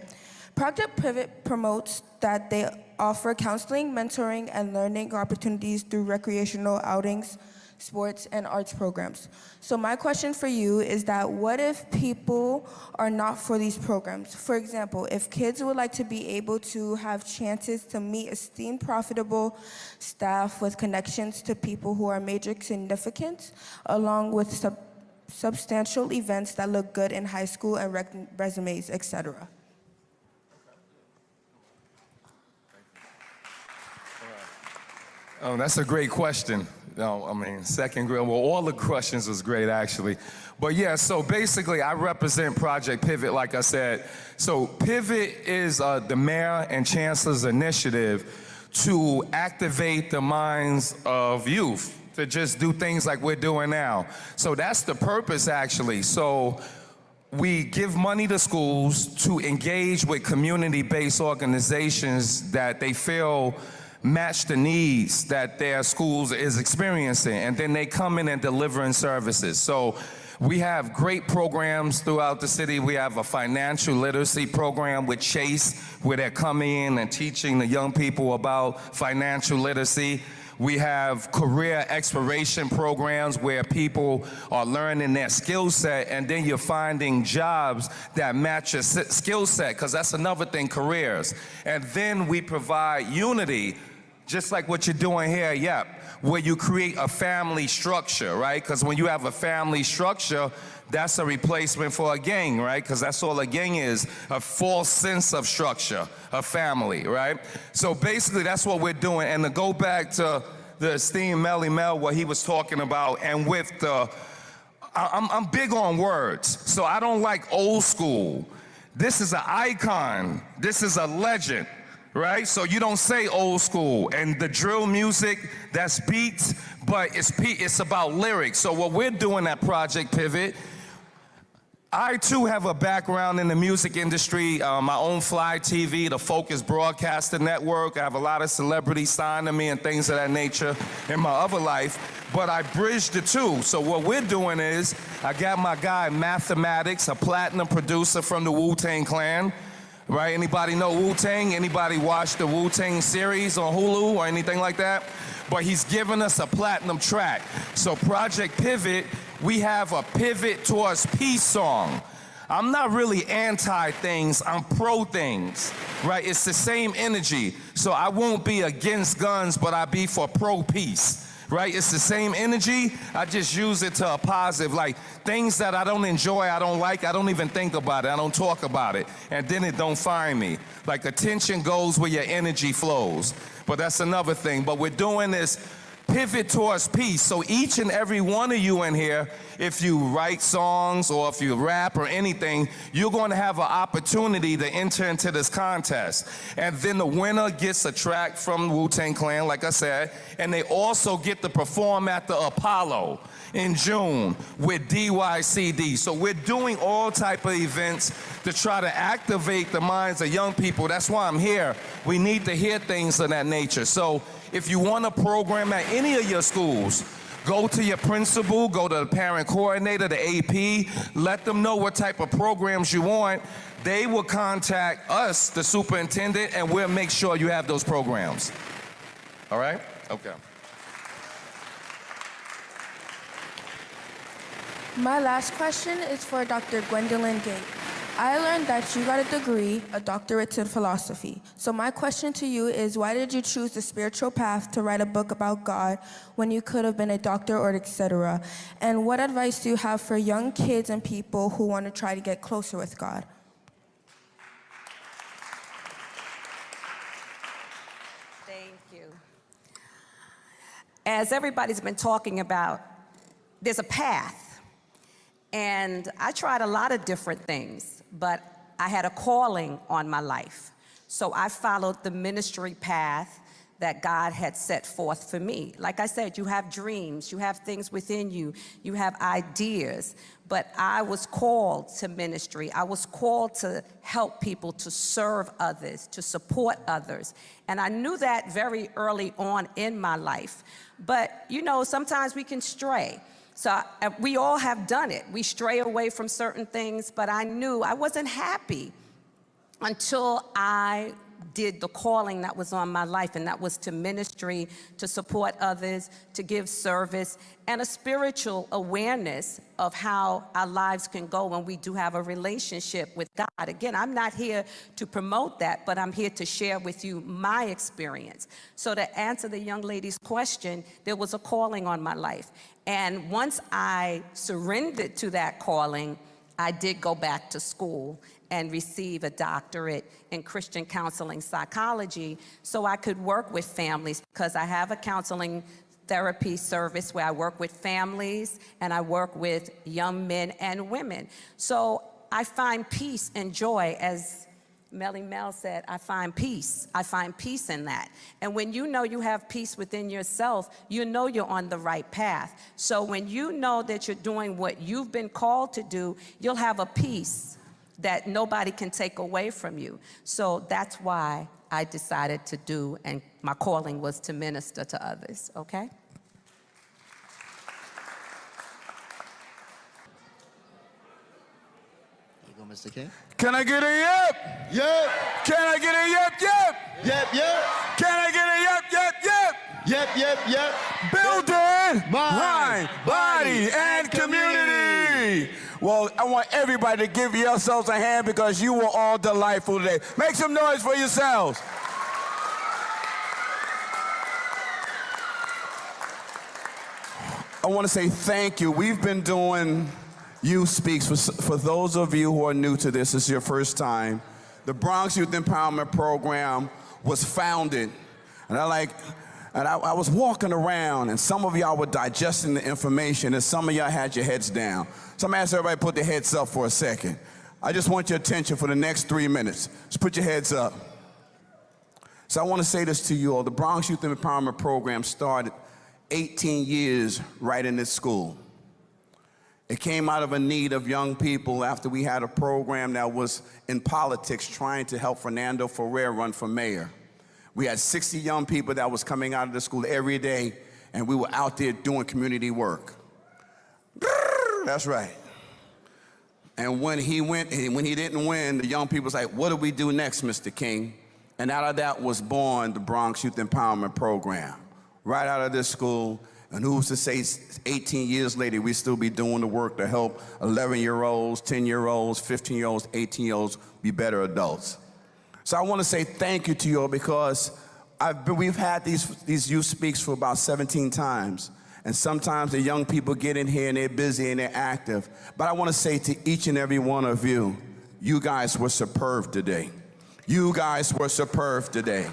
Project Pivot promotes that they offer counseling, mentoring, and learning opportunities through recreational outings, sports, and arts programs. So my question for you is that what if people are not for these programs? For example, if kids would like to be able to have chances to meet esteemed, profitable staff with connections to people who are major significant, along with substantial events that look good in high school and resumes, etc. That's a great question. No, I mean, second grade, well, all the questions was great, actually. But yeah, so basically, I represent Project Pivot, like I said. So Pivot is the mayor and chancellor's initiative to activate the minds of youth, to just do things like we're doing now. So that's the purpose, actually. So we give money to schools to engage with community-based organizations that they feel match the needs that their schools is experiencing, and then they come in and delivering services. So we have great programs throughout the city. We have a financial literacy program with Chase, where they're coming in and teaching the young people about financial literacy. We have career exploration programs where people are learning their skill set, and then you're finding jobs that match your skill set, because that's another thing, careers. And then we provide unity, just like what you're doing here, where you create a family structure, right? Because when you have a family structure, that's a replacement for a gang, right? Because that's all a gang is, a false sense of structure, a family, right? So basically, that's what we're doing. And to go back to the esteemed Melly Mel, what he was talking about, and with the, I'm big on words, so I don't like old school. This is an icon. This is a legend, right? So you don't say old school. And the drill music, that's beats, but it's about lyrics. So what we're doing at Project Pivot, I too have a background in the music industry, my own Fly TV, the Focus Broadcaster Network. I have a lot of celebrities signed to me and things of that nature in my other life, but I bridged the two. So what we're doing is, I got my guy Mathematics, a platinum producer from the Wu-Tang Clan, right? Anybody know Wu-Tang? Anybody watch the Wu-Tang series on Hulu or anything like that? But he's given us a platinum track. So Project Pivot, we have a pivot towards peace song. I'm not really anti things, I'm pro things, right? It's the same energy. So I won't be against guns, but I be for pro peace, right? It's the same energy, I just use it to a positive, like things that I don't enjoy, I don't like, I don't even think about it, I don't talk about it, and then it don't find me. Like attention goes where your energy flows, but that's another thing. But we're doing this pivot towards peace. So each and every one of you in here, if you write songs or if you rap or anything, you're going to have an opportunity to enter into this contest. And then the winner gets a track from Wu-Tang Clan, like I said, and they also get to perform at the Apollo in June with DYCD. So we're doing all type of events to try to activate the minds of young people. That's why I'm here. We need to hear things of that nature. So if you want a program at any of your schools, go to your principal, go to the parent coordinator, the AP, let them know what type of programs you want. They will contact us, the superintendent, and we'll make sure you have those programs. All right? Okay. My last question is for Dr. Gwendolyn Gate. I learned that you got a degree, a doctorate in philosophy. So my question to you is, why did you choose the spiritual path to write a book about God when you could have been a doctor or etc.? And what advice do you have for young kids and people who want to try to get closer with God? Thank you. As everybody's been talking about, there's a path. And I tried a lot of different things, but I had a calling on my life. So I followed the ministry path that God had set forth for me. Like I said, you have dreams, you have things within you, you have ideas, but I was called to ministry. I was called to help people, to serve others, to support others. And I knew that very early on in my life. But, you know, sometimes we can stray. So we all have done it. We stray away from certain things, but I knew I wasn't happy until I did the calling that was on my life, and that was to ministry, to support others, to give service, and a spiritual awareness of how our lives can go when we do have a relationship with God. Again, I'm not here to promote that, but I'm here to share with you my experience. So to answer the young lady's question, there was a calling on my life. And once I surrendered to that calling, I did go back to school and receive a doctorate in Christian counseling psychology so I could work with families, because I have a counseling therapy service where I work with families and I work with young men and women. So I find peace and joy. As Melly Mel said, I find peace. I find peace in that. And when you know you have peace within yourself, you know you're on the right path. So when you know that you're doing what you've been called to do, you'll have a peace that nobody can take away from you. So that's why I decided to do, and my calling was to minister to others, okay? Here you go, Mr. King. Can I get a yep? Yep. Can I get a yep, yep? Yep, yep. Can I get a yep, yep, yep? Yep, yep, yep. Building, mind, body, and community. Well, I want everybody to give yourselves a hand because you were all delightful today. Make some noise for yourselves. I want to say thank you. We've been doing Youth Speaks. For those of you who are new to this is your first time, the Bronx Youth Empowerment Program was founded. And I was walking around, and some of y'all were digesting the information, and some of y'all had your heads down. So I'm asking everybody to put their heads up for a second. I just want your attention for the next 3 minutes. Just put your heads up. So I want to say this to you all. The Bronx Youth Empowerment Program started 18 years right in this school. It came out of a need of young people after we had a program that was in politics trying to help Fernando Ferrer run for mayor. We had 60 young people that was coming out of the school every day, and we were out there doing community work. That's right. And when he didn't win, the young people was like, what do we do next, Mr. King? And out of that was born the Bronx Youth Empowerment Program, right out of this school. And who's to say 18 years later, we still be doing the work to help 11-year-olds, 10-year-olds, 15-year-olds, 18-year-olds be better adults. So I want to say thank you to you all because we've had these Youth Speaks for about 17 times. And sometimes the young people get in here and they're busy and they're active. But I want to say to each and every one of you, you guys were superb today. You guys were superb today.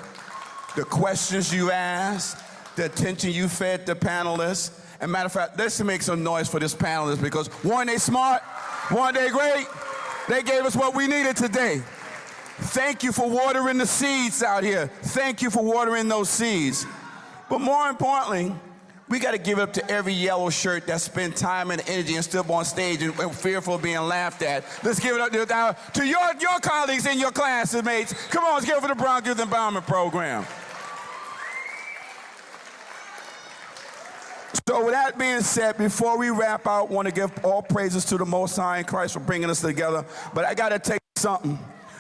The questions you asked, the attention you fed the panelists. And matter of fact, let's make some noise for this panelist because weren't they smart? Weren't they great? They gave us what we needed today. Thank you for watering the seeds out here. Thank you for watering those seeds. But more importantly, we got to give it up to every yellow shirt that spent time and energy and stood up on stage and fearful of being laughed at. Let's give it up to your colleagues and your classmates. Come on, let's give it for the Bronx Youth Empowerment Program. So with that being said, before we wrap out, I want to give all praises to the Most High and Christ for bringing us together. But I got to tell you something.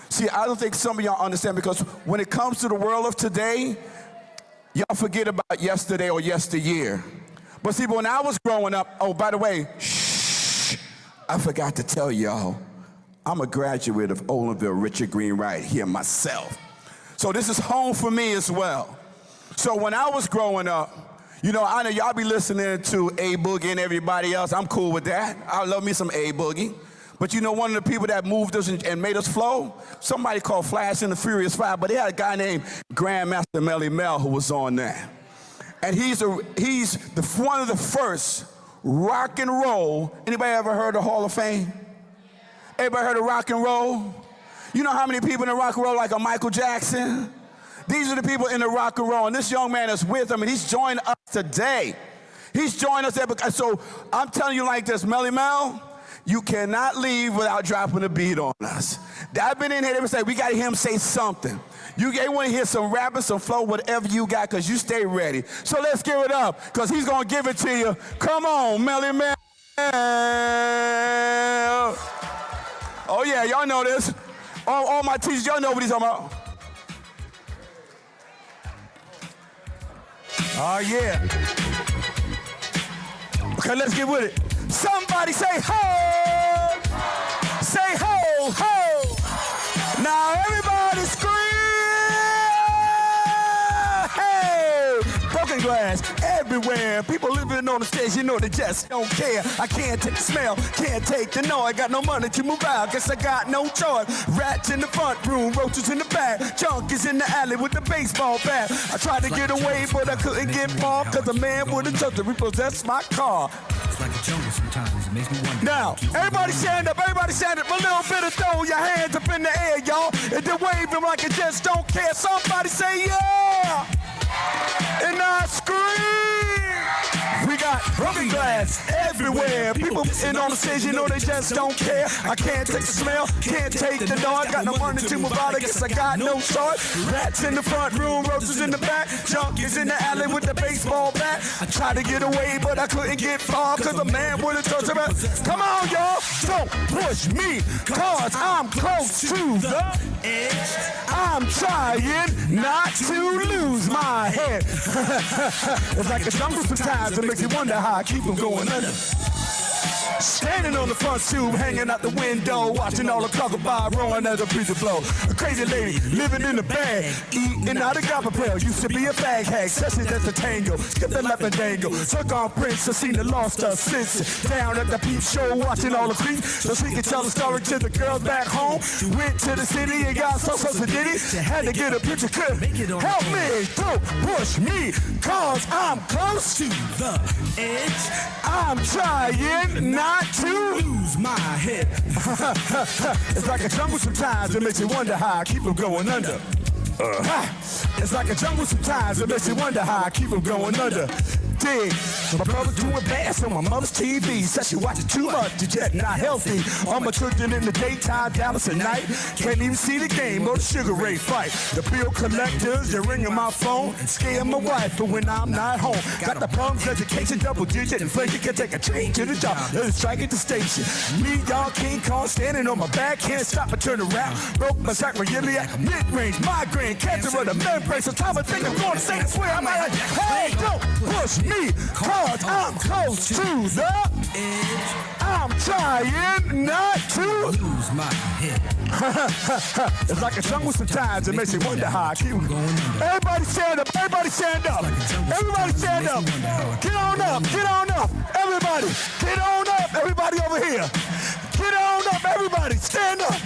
See, I don't think some of y'all understand because when it comes to the world of today, y'all forget about yesterday or yesteryear. But see, when I was growing up, oh, by the way, I forgot to tell y'all, I'm a graduate of Olinville Richard Green right here myself. So this is home for me as well. So when I was growing up, you know, I know y'all be listening to A Boogie and everybody else. I'm cool with that. I love me some A Boogie. But you know, one of the people that moved us and made us flow, somebody called Flash and the Furious Five, but they had a guy named Grandmaster Melly Mel who was on that. And he's one of the first rock and roll. Anybody ever heard of Hall of Fame? Everybody heard of rock and roll? You know how many people in rock and roll like a Michael Jackson? These are the people in the rock and roll, and this young man is with them, and he's joined us today. He's joined us there. So I'm telling you like this, Melly Mel, you cannot leave without dropping a beat on us. I've been in here, they would say, we got to hear him say something. They want to hear some rapping, some flow, whatever you got, because you stay ready. So let's give it up, because he's going to give it to you. Come on, Melly Mel. Oh, yeah, y'all know this. All my teachers, y'all know what he's talking about. Oh, yeah. Okay, let's get with it. Somebody say ho! Say ho, ho! Now everybody scream! Hey! Broken glass everywhere. People living on the stage, you know they just don't care. I can't take the smell, can't take the noise. Got no money to move out, guess I got no choice. Rats in the front room, roaches in the back. Junkies in the alley with the baseball bat. I tried to get away, but I couldn't get far, cause a man with a truck to repossess my car. Like a jungle sometimes, it makes me wonder. Now, everybody stand up, everybody stand up. A little bit of throw your hands up in the air, y'all. And then wave them like you just don't care. Somebody say yeah! And now scream! We got broken glass everywhere. People in on the stage, you know they just don't care. I can't take the smell, can't take the noise. Got no money to move out, I guess I got no choice. Rats in the front room, roaches in the back. Junkies in the alley with the baseball bat. I tried to get away, but I couldn't get far, cause a man with a torch about. Come on, y'all, don't push me, cause I'm close to the edge. I'm trying not to lose my head. It's like a jungle sometimes, it makes you wonder how I keep them going under. Standing on the front stoop, hanging out the window, watching all the crocodile rolling as a breeze blow. A crazy lady living in a bag, eating out a gobble pail. Used to be a fag hag, session that's a tango. Skip the left and dangle. Took on Prince, I seen the lost her since. Down at the peep show, watching all the creeps, so she could tell the story to the girls back home. Went to the city and got so to did it. Had to get a picture clip. Help me, don't push me, cause I'm close to the edge. I'm trying not to lose my head. It's like a jungle sometimes, it makes you wonder how I keep them going under. It's like a jungle sometimes, it makes you wonder how I keep them going under. Dig. My brother's doing bass on my mother's TV. Said she watching too much, it's just not healthy. All my children in the daytime, Dallas at night. Can't even see the game or the Sugar Ray fight. The bill collectors, they're ringing my phone. Scaring my wife for when I'm not home. Got the bums, education, double digit inflation. Can take a train to the job, there's a strike at the station. Me, y'all, King Kong, standing on my back. Can't stop or turn around. Broke my sacroiliac, mid-range, migraine, cancer of the membrane. Sometimes I think I'm going to say, I swear I'm like, hey, don't push me, cause I'm close to the edge. I'm trying not to lose my head. It's like a jungle sometimes, it makes you wonder how I keep going under. Everybody stand up, everybody stand up. Everybody stand up. Get on up, get on up. Everybody, get on up. Everybody over here. Get on up, everybody, stand up.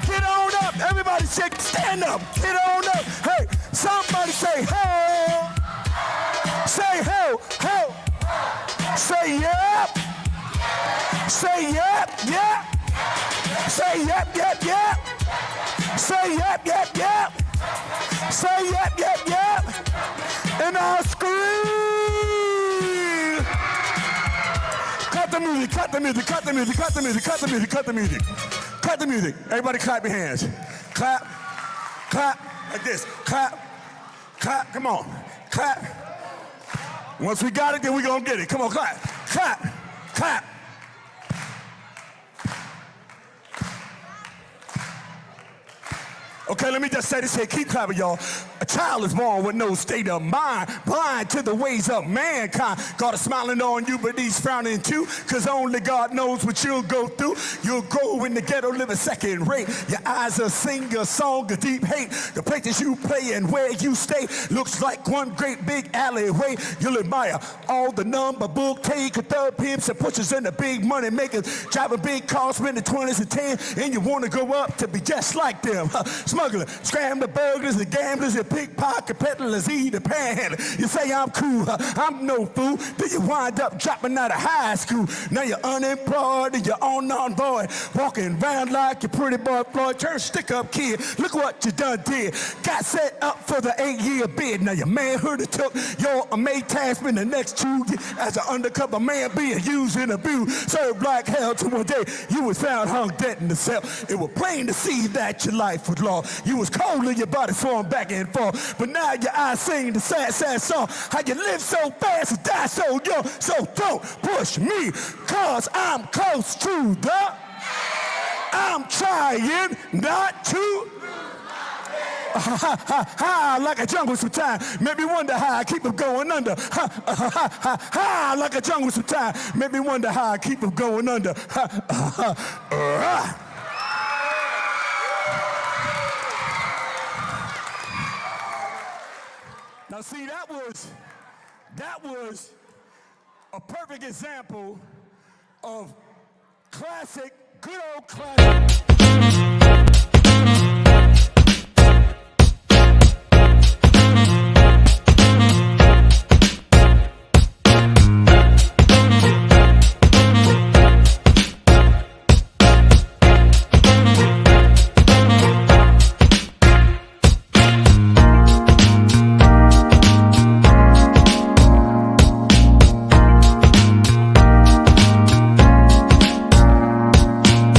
Get on up, everybody stand up. Get on up. Hey, somebody say ho. Say ho, ho. Say yep. Say yep, yep. Say yep, yep, yep. Say yep, yep, yep. Say yep, yep, yep. And I'll scream. Cut the music, cut the music, cut the music, cut the music, cut the music, cut the music. Cut the music. Everybody clap your hands. Clap, clap, like this. Clap, clap, come on. Clap. Once we got it, then we gonna get it. Come on, clap, clap, clap. Okay, let me just say this here. Keep clapping, y'all. A child is born with no state of mind, blind to the ways of mankind. God is smiling on you, but he's frowning too, because only God knows what you'll go through. You'll grow in the ghetto, living second rate. Your eyes will sing a song of deep hate. The places you play and where you stay looks like one great big alleyway. You'll admire all the number bouquet, third pimps and pushers and the big money makers, driving big cars, spending 20s and 10s, and you want to grow up to be just like them. smuggler, scramble burglars and gamblers and pickpocket peddlers, eat the panhandler. You say I'm cool, I'm no fool. Then you wind up dropping out of high school. Now you're unemployed and you're on non-void, walking around like your pretty boy Floyd. Turn stick-up kid, look what you done did. Got set up for the 8-year bid. Now your manhood took your made task in the next 2 years as an undercover man being used and abused. Served like hell till one day you was found hung dead in the cell. It was plain to see that your life was lost. You was cold and your body swung back and forth. But now your eyes sing the sad, sad song. How you live so fast and die so young. So don't push me, cause I'm close to the... I'm trying not to... like a jungle sometimes, make me wonder how I keep them going under. Like a jungle sometimes, make me wonder how I keep them going under. Now see, that was a perfect example of classic, good old classic.